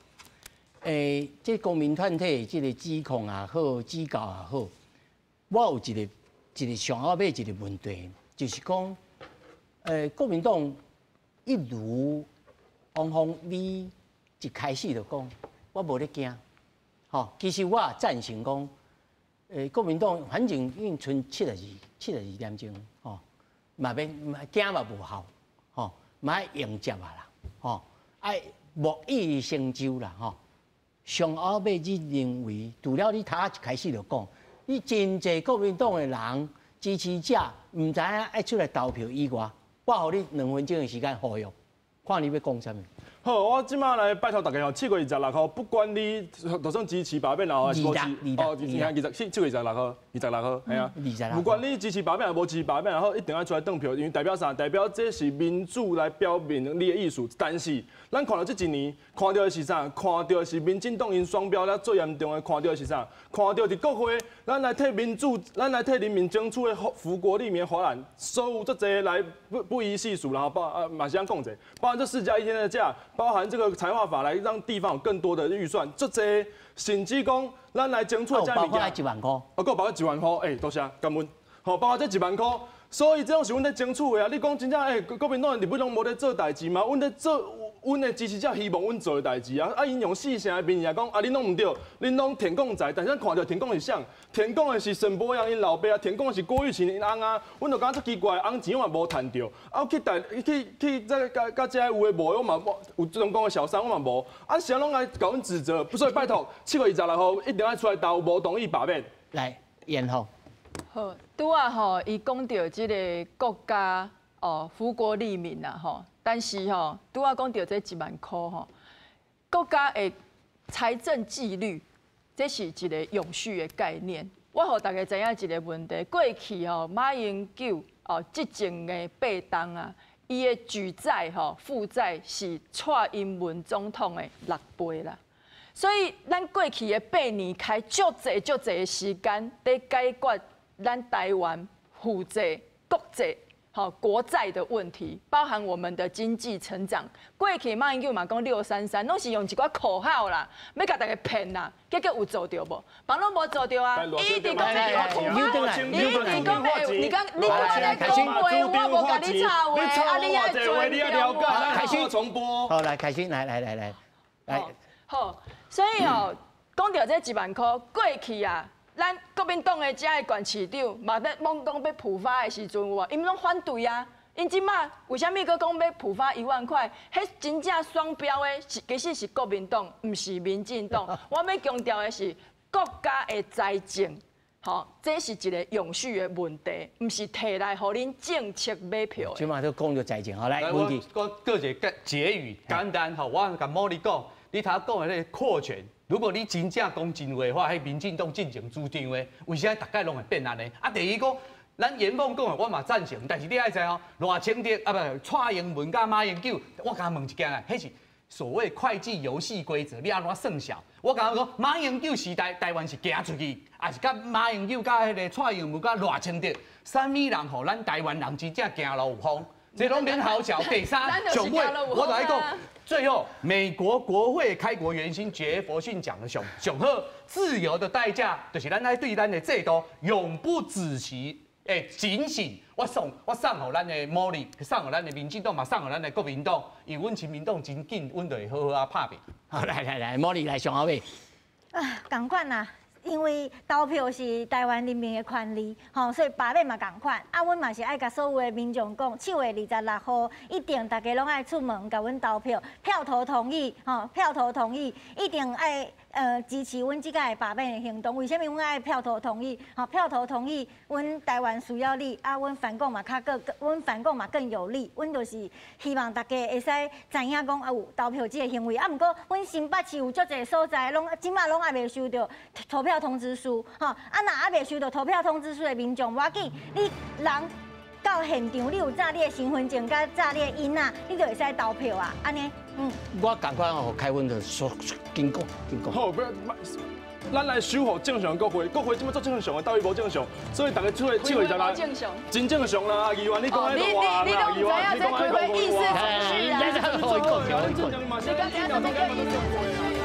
这公民团体这个指控也好，指教也好，我有一个上后尾一个问题，就是讲，国民党一如汪峰你一开始就讲，我无咧惊，吼，其实我也赞成讲，国民党反正已经剩72点钟，吼，嘛免惊嘛无效，吼，嘛要迎接啊啦，吼，爱莫以成就啦，吼。上后尾，你认为除了你头一开始就讲，你真侪国民党的人支持者，唔知影爱出来投票以外，我予你2分钟的时间呼吁，看你要讲啥物。好，我即马来拜托大家吼，7月26号，不管你就算支持罢免啦，还是无支7月26号，26号，系啊，不管你支持罢免还是无支持罢免，然后一定要出来投票，因为代表啥？代表这是民主来表明你的意思。但是，咱看到这一年，看到的是啥？看到的是民进党因双标了最严重的，看到的是啥？看到伫国会，咱来替民主，咱来替人民争取的福国利民法案，所有这些来不一细数，然后马上讲者，包含这4+1天的假。包含这个财划法来让地方有更多的预算，这些甚至讲咱来争取这物件，包括1万块，包括1万块，多谢感恩。好，包括这1万块，所以这种是阮在争取的啊。你讲真正国民党日本拢无咧做代志嘛？阮在做，阮的支持者希望阮做的代志啊。因用4成的民意来讲，恁拢唔对，恁拢填讲在，但是咱看到填讲是啥？填讲的是沈伯阳因老爸啊，填讲的是郭玉琴因翁啊。阮就感觉足奇怪，翁钱我嘛无趁到，啊去这甲遮有诶无，我嘛有中共的小三我嘛无，啊谁拢来搞阮指责？所以拜托，7月26号一定要出来投，无同意罢免。来，延后。好，拄啊吼，伊讲到即个国家福国利民啊吼，但是吼，拄啊讲到这1万块吼，国家的财政纪律，这是一个永续的概念。我互大家知影一个问题，过去吼马英九执政的8党啊，伊的举债负债是蔡英文总统的6倍啦。所以咱过去的8年开足侪的时间，在解决咱台湾负债、国债的问题，包含我们的经济成长。过去马英九嘛讲633，拢是用一寡口号啦，要甲大家骗啦，结果有做到无？帮拢无做到啊！伊直讲要苦嘛，你讲你讲在讲话，我无甲你插话，啊你爱做你了解，开始重播。好，来开始，来。好，所以讲到这1万块，过去啊。咱国民党的遮个县市长嘛，在讲要普发的时阵有无？因拢反对啊！因即马为虾米佮讲要普发1万块？迄真正双标的，其实是国民党，毋是民进党。我要强调的是国家的财政，这是一个永续的问题，毋是摕来互恁政策买票的。即马都讲到财政，好来问题。我个一个结语简单我甲茉莉讲，你头讲的那个扩权。如果你真正讲真话的话，迄民进党进前主张的，为啥大概拢会变安尼？第二个，咱严凤讲的我嘛赞成，但是你爱知赖清德不蔡英文甲马英九，我甲问一件啊，迄是所谓会计游戏规则，你安怎算小？我刚刚讲马英九时代，台湾是行出去，还是甲马英九甲迄个蔡英文甲赖清德，啥物人互咱台湾人真正行路有风？这拢免好笑。第三，上尾我就来讲，最后美国国会开国元勋杰佛逊讲的上好，自由的代价就是咱来对咱的制度永不止息。警醒！我送互咱的茉莉，送互咱的民进党，嘛送互咱的国民党，因为阮亲民党真紧，阮就会好好啊拍拼。好，来，茉莉来上后尾。同款啦。因为投票是台湾人民的权利，吼，所以罢免嘛同款。啊，阮嘛是爱甲所有的民众讲，7月26号一定大家拢爱出门甲阮投票，票投同意，吼，票投同意，一定爱支持阮即个罢免的行动。为什么阮爱票投同意？吼，票投同意，阮台湾需要你，啊，阮反共嘛阮反共嘛更有利。阮就是希望大家会使知影讲啊有投票即个行为。啊，毋过阮新北市有足侪所在，即马拢还袂收到投票通知书，吼，啊，若还袂收到投票通知书的民众，无要紧，你人到现场，你有炸你的身份证，甲炸你的印仔，你就会使投票啊，安尼，我赶快吼开阮就说经过。好，不要，咱来守护正常国会，国会即马做正常的，到底无正常，所以大家出来7月16日真正常啦，议员你讲迄个话啦，议员你讲迄个话，意思程序啊，正常嘛，现在正常意思。